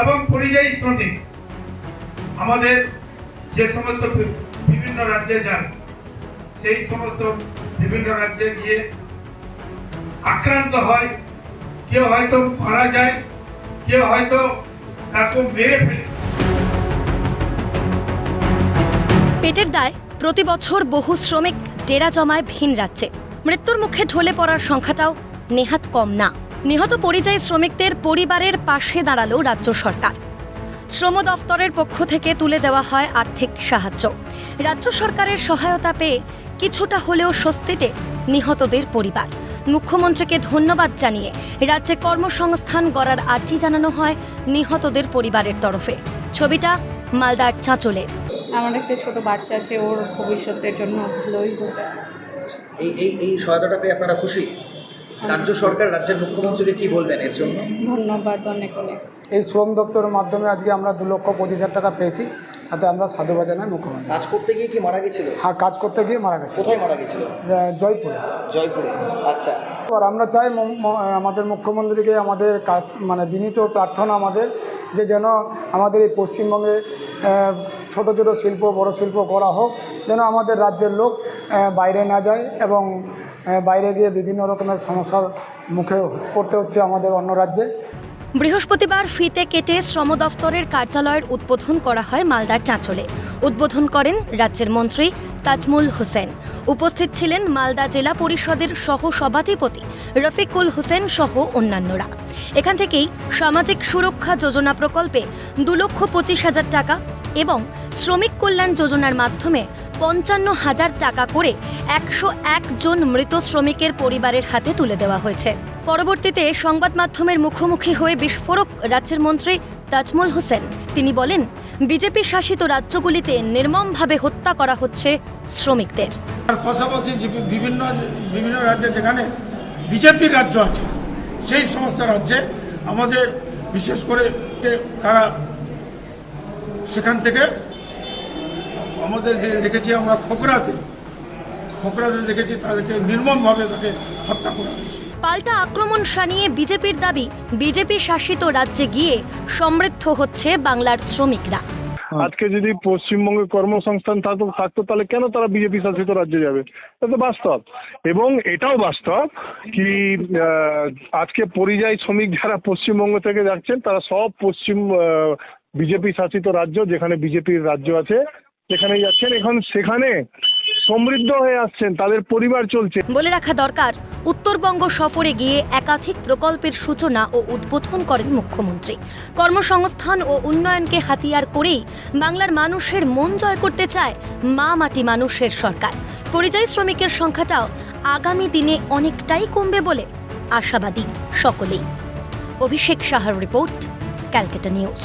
এবং পরিযায়ী শ্রমিক আমাদের যে সমস্ত বিভিন্ন রাজ্যে যান, সেই সমস্ত বিভিন্ন রাজ্যে গিয়ে আক্রান্ত হয়, কেউ হয়তো মারা যায়, কেউ হয়তো কাউকে মেরে ফেলে। পেটের দায় প্রতি বছর বহু শ্রমিক ডেরা জমায় ভিন রাজ্যে। মৃত্যুর মুখে ঢলে পড়ার সংখ্যাটাও নেহাত কম না। নিহত পরিযায়ী শ্রমিকদের পরিবারের পাশে দাঁড়ালো রাজ্য সরকার। শ্রম দফতরের পক্ষ থেকে তুলে দেওয়া হয় আর্থিক সাহায্য। রাজ্য সরকারের সহায়তা পেয়ে কিছুটা হলেও স্বস্তিতে নিহতদের পরিবার। মুখ্যমন্ত্রীকে ধন্যবাদ জানিয়ে রাজ্যে কর্মসংস্থান গড়ার আর্জি জানানো হয় নিহতদের পরিবারের তরফে। ছবিটা মালদার চাঁচলের। আমার একটা ছোট বাচ্চা আছে, ওর ভবিষ্যতের জন্য ভালোই হবে। এই সহায়তাটা পেয়ে আপনারা খুশি? রাজ্য সরকার, রাজ্যের মুখ্যমন্ত্রীকে কি বলবেন এর জন্য? ধন্যবাদ অনেক অনেক। এই শ্রম দপ্তরের মাধ্যমে আজকে আমরা 2,25,000 টাকা পেয়েছি, তাতে আমরা সাধুবাদ জানাই মুখ্যমন্ত্রী। কাজ করতে গিয়ে কি মারা গেছিল? হ্যাঁ, কাজ করতে গিয়ে মারা গেছে। কোথায় মারা গেছিল? জয়পুরে। জয়পুরে, আচ্ছা। আর আমরা চাই আমাদের মুখ্যমন্ত্রীকে আমাদের কাজ বিনীত প্রার্থনা আমাদের যে যেন আমাদের এই পশ্চিমবঙ্গে ছোট ছোট শিল্প, বড় শিল্প করা হোক, যেন আমাদের রাজ্যের লোক বাইরে না যায় এবং বাইরে গিয়ে বিভিন্ন রকমের সমস্যার মুখে পড়তে হচ্ছে আমাদের অন্য রাজ্যে। বৃহস্পতিবার ফিতে কেটে শ্রম দফতরের কার্যালয়ের উদ্বোধন করা হয় মালদার চাঁচলে। উদ্বোধন করেন রাজ্যের মন্ত্রী তাজমুল হোসেন। উপস্থিত ছিলেন মালদা জেলা পরিষদের সহ সভাধিপতি রফিকুল হোসেন সহ অন্যান্যরা। এখান থেকেই সামাজিক সুরক্ষা যোজনা প্রকল্পে 2,25,000 টাকা এবং শ্রমিক কল্যাণ যোজনার মাধ্যমে 55,000 টাকা করে 101 জন মৃত শ্রমিকের পরিবারের হাতে তুলে দেওয়া হয়েছে। পরবর্তীতে সংবাদ মাধ্যমের মুখোমুখি হয়ে বিস্ফোরক রাজ্যের মন্ত্রী তাজমুল হোসেন। তিনি বলেন, বিজেপি শাসিত রাজ্যগুলিতে নির্মমভাবে হত্যা করা হচ্ছে শ্রমিকদের। তার পাশাপাশি বিভিন্ন রাজ্যে যেখানে বিজেপির রাজ্য আছে, সেই সমস্ত রাজ্যে আমাদের বিশেষ করে তারা সেখান থেকে আমাদের দেখেছি, আমরা খোকরাতে দেখেছি তাদেরকে নির্মমভাবে তাকে হত্যা করা হয়েছে। পাল্টা আক্রমণ শানিয়ে বিজেপির দাবি, বিজেপি শাসিত রাজ্যে গিয়ে সমৃদ্ধ হচ্ছে বাংলার শ্রমিকরা। আজকে যদি পশ্চিমবঙ্গে কর্মসংস্থান থাকতো তাহলে কেন তারা বিজেপি শাসিত রাজ্যে যাবে? এটা তো বাস্তব। এবং এটাও বাস্তব কি আজকে পরিযায়ী শ্রমিক যারা পশ্চিমবঙ্গ থেকে যাচ্ছেন তারা সব বিজেপি শাসিত রাজ্য, যেখানে বিজেপির রাজ্য আছে সেখানেই যাচ্ছেন। এখন সেখানে সমৃদ্ধ হয়ে আসছেন, তাদের পরিবার চলছে। বলে রাখা দরকার, উত্তরবঙ্গ সফরে গিয়ে একাধিক প্রকল্পের সূচনা ও উদ্বোধন করেন মুখ্যমন্ত্রী। কর্মসংস্থান ও উন্নয়নকে হাতিয়ার করেই বাংলার মানুষের মন জয় করতে চায় মা মাটি মানুষের সরকার। পরিযায়ী শ্রমিকের সংখ্যাটাও আগামী দিনে অনেকটাই কমবে বলে আশাবাদী সকলেই। অভিষেক সাহার রিপোর্ট, ক্যালকাটা নিউজ।